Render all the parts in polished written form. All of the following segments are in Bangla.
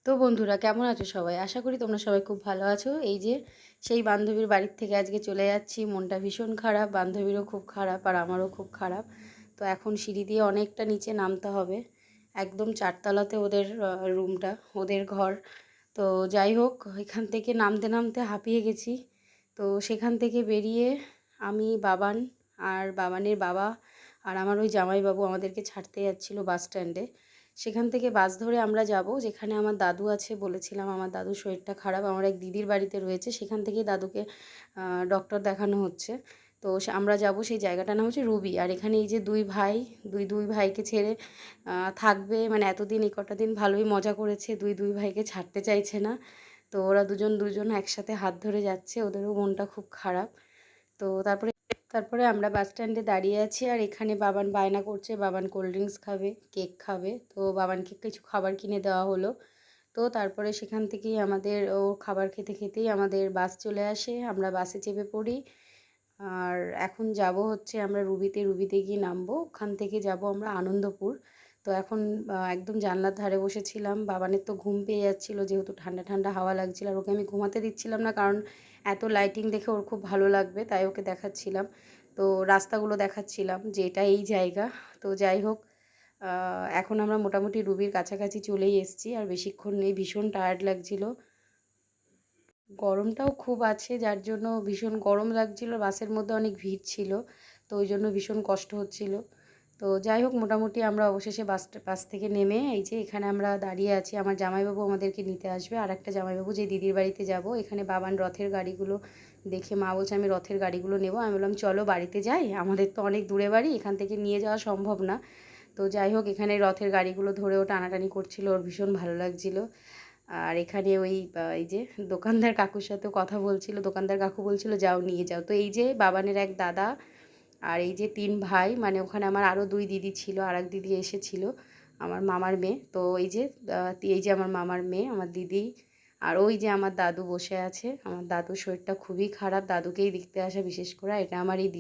তো বন্ধুরা কেমন আছো সবাই? আশা করি তোমরা সবাই খুব ভালো আছো। এই যে সেই বান্ধবীর বাড়ির থেকে আজকে চলে যাচ্ছি। মনটা ভীষণ খারাপ, বান্ধবীরও খুব খারাপ আর আমারও খুব খারাপ। তো এখন সিঁড়ি দিয়ে অনেকটা নিচে নামতে হবে। একদম ৪ তলাতে ওদের রুমটা, ওদের ঘর। তো যাই হোক, এখান থেকে নামতে নামতে হাঁপিয়ে গেছি। তো সেখান থেকে বেরিয়ে আমি, বাবান আর বাবানের বাবা আর আমার ওই জামাইবাবু আমাদেরকে ছাড়তে যাচ্ছিলো বাস স্ট্যান্ডে। সেখান থেকে বাস ধরে আমরা যাব যেখানে আমার দাদু আছে। বলেছিলাম আমার দাদুর শরীরটা খারাপ, আমার এক দিদির বাড়িতে রয়েছে, সেখান থেকেই দাদুকে ডক্টর দেখানো হচ্ছে। তো আমরা যাব সেই জায়গাটার নাম হচ্ছে রুবি। আর এখানে এই যে দুই ভাই, দুই ভাইকে ছেড়ে থাকবে, মানে এতদিন এই কটা দিন ভালোই মজা করেছে, দুই ভাইকে ছাড়তে চাইছে না। তো ওরা দুজন একসাথে হাত ধরে যাচ্ছে, ওদেরও মনটা খুব খারাপ। তো তারপরে আমরা বাস স্ট্যান্ডে দাঁড়িয়ে আছি আর এখানে বাবান বায়না করছে, বাবান কোল্ড ড্রিঙ্কস খাবে, কেক খাবে। তো বাবানকে কিছু খাবার কিনে দেওয়া হলো। তো তারপরে সেখান থেকেই আমাদের ও খাবার খেতে খেতেই আমাদের বাস চলে আসে, আমরা বাসে চেপে পড়ি। আর এখন যাব হচ্ছে আমরা রুবিতে গিয়ে নামবো, ওখান থেকে যাব আমরা আনন্দপুর। তো এখন একদম জানলার ধারে বসেছিলাম। বাবানের তো ঘুম পেয়ে যাচ্ছিলো, যেহেতু ঠান্ডা ঠান্ডা হাওয়া লাগছিল, আর ওকে আমি ঘুমাতে দিচ্ছিলাম না, কারণ এত লাইটিং দেখে ওর খুব ভালো লাগবে, তাই ওকে দেখাচ্ছিলাম। তো রাস্তাগুলো দেখাচ্ছিলাম যে এটা এই জায়গা। তো যাই হোক, এখন আমরা মোটামুটি রুবির কাছাকাছি চলেই এসেছি, আর বেশিক্ষণ নেই, ভীষণ টায়ার্ড লাগছিল। গরমটাও খুব আছে, যার জন্য ভীষণ গরম লাগছিল। বাসের মধ্যে অনেক ভিড় ছিল, তো ওই জন্য ভীষণ কষ্ট হচ্ছিল। তো যাই হোক, মোটামুটি আমরা অবশেষে বাস থেকে নেমে এই যে এখানে আমরা দাঁড়িয়ে আছি। আমার জামাইবাবু আমাদেরকে নিতে আসবে, আর একটা জামাইবাবু যে দিদির বাড়িতে যাব। এখানে বাবান রথের গাড়িগুলো দেখে মা বলছে আমি রথের গাড়িগুলো নেব। আমি বললাম চলো বাড়িতে যাই, আমাদের তো অনেক দূরে বাড়ি, এখান থেকে নিয়ে যাওয়া সম্ভব না। তো যাই হোক, এখানে রথের গাড়িগুলো ধরে ও টানাটানি করছিল, ওর ভীষণ ভালো লাগছিল। আর এখানে ওই এই যে দোকানদার কাকুর সাথে কথা বলছিল, দোকানদার কাকু বলছিল যাও নিয়ে যাও। তো এই যে বাবানের এক দাদা আর এই যে ৩ ভাই, মানে ওখানে আমার আরও 2 দিদি ছিল, আর এক দিদি এসেছিল, আমার মামার মেয়ে। তো এই যে আমার মামার মেয়ে, আমার দিদি। আর ওই যে আমার দাদু বসে আছে। আমার দাদুর শরীরটা খুবই খারাপ, দাদুকেই দেখতে আসা বিশেষ করে। এটা আমার এই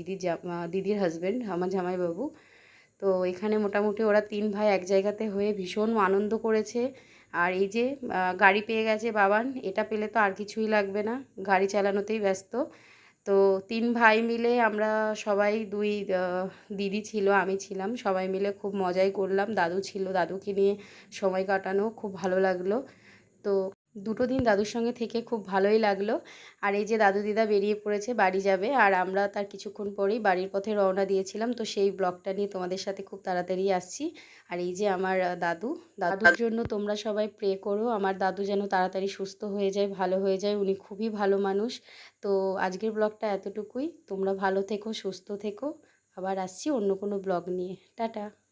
দিদির হাজব্যান্ড, আমার জামাইবাবু। তো এখানে মোটামুটি ওরা ৩ ভাই এক জায়গাতে হয়ে ভীষণ আনন্দ করেছে। আর এই যে গাড়ি পেয়ে গেছে বাবান, এটা পেলে তো আর কিছুই লাগবে না, গাড়ি চালানোতেই ব্যস্ত। তো ৩ ভাই মিলে আমরা সবাই, ২ দিদি ছিল, আমি ছিলাম, সবাই মিলে খুব মজাই করলাম। দাদু ছিল, দাদুকে নিয়ে সময় কাটানো খুব ভালো লাগলো। তো 2টো দিন দাদুর সঙ্গে থেকে খুব ভালোই লাগলো। আর এই যে দাদু দিদা বেরিয়ে পড়েছে, বাড়ি যাবে, আর আমরা তার কিছুক্ষণ পরেই বাড়ির পথে রওনা দিয়েছিলাম। তো সেই ব্লগটা নিয়ে তোমাদের সাথে খুব তাড়াতাড়ি আসছি। আর এই যে আমার দাদুর জন্য তোমরা সবাই প্রে করো, আমার দাদু যেন তাড়াতাড়ি সুস্থ হয়ে যায়, ভালো হয়ে যায়, উনি খুবই ভালো মানুষ। তো আজকের ব্লগটা এতটুকুই, তোমরা ভালো থেকো, সুস্থ থেকো। আবার আসছি অন্য কোনো ব্লগ নিয়ে। টাটা।